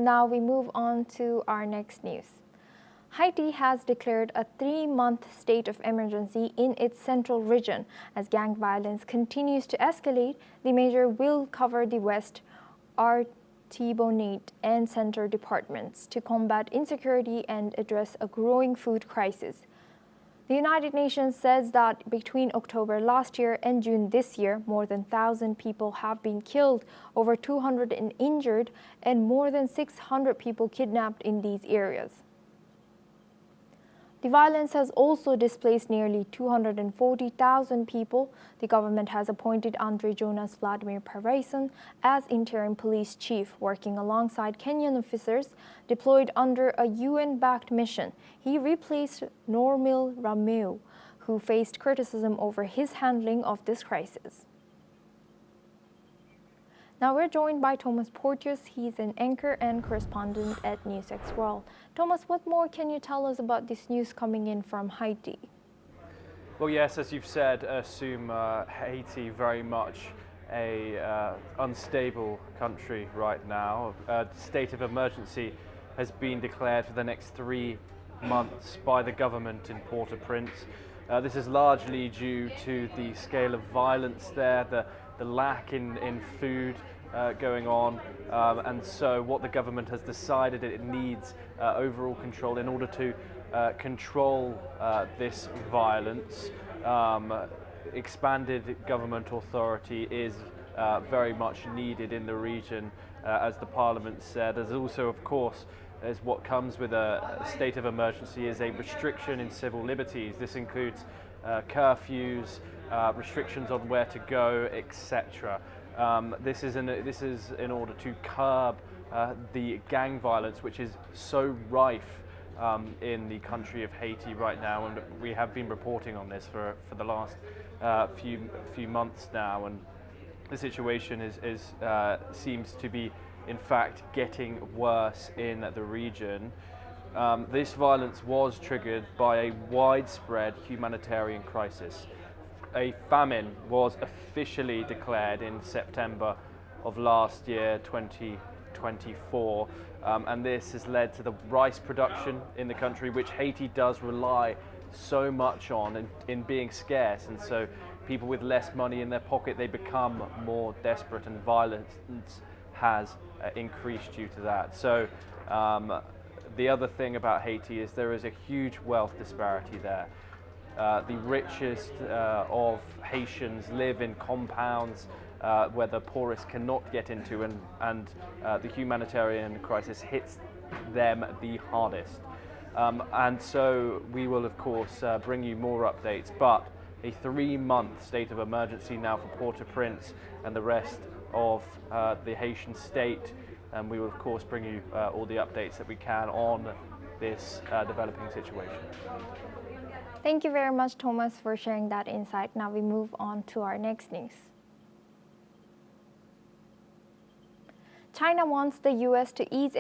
now we move on to our next news. Haiti has declared a 3-month state of emergency in its central region. As gang violence continues to escalate, the measure will cover the West, Artibonite, and Center departments to combat insecurity and address a growing food crisis. The United Nations says that between October last year and June this year, more than 1,000 people have been killed, over 200 injured, and more than 600 people kidnapped in these areas. The violence has also displaced nearly 240,000 people. The government has appointed Andre Jonas Vladimir Parvaison as interim police chief, working alongside Kenyan officers deployed under a UN-backed mission. He replaced Normil Rameu, who faced criticism over his handling of this crisis. Now we're joined by Thomas Porteous. He's an anchor and correspondent at NewsX World. Thomas, what more can you tell us about this news coming in from Haiti? Well, yes, as you've said, assume Haiti very much a unstable country right now. A state of emergency has been declared for the next 3 months by the government in Port-au-Prince. This is largely due to the scale of violence there, the lack in food going on, and so what the government has decided it needs overall control in order to control this violence. Expanded government authority is very much needed in the region, as the Parliament said. There's also, of course, as what comes with a state of emergency is a restriction in civil liberties. This includes curfews, restrictions on where to go, etc. This is in order to curb the gang violence, which is so rife in the country of Haiti right now, and we have been reporting on this for the last few months now, and the situation seems to be in fact getting worse in the region. This violence was triggered by a widespread humanitarian crisis. A famine was officially declared in September of last year, 2024, and this has led to the rice production in the country, which Haiti does rely so much on in being scarce, and so people with less money in their pocket, they become more desperate, and violence has increased due to that. So the other thing about Haiti is there is a huge wealth disparity there. The richest of Haitians live in compounds where the poorest cannot get into, and the humanitarian crisis hits them the hardest. And so we will, of course, bring you more updates, but a 3-month state of emergency now for Port-au-Prince and the rest of the Haitian state, and we will, of course, bring you all the updates that we can on this developing situation. Thank you very much, Thomas, for sharing that insight. Now we move on to our next news. China wants the U.S. to ease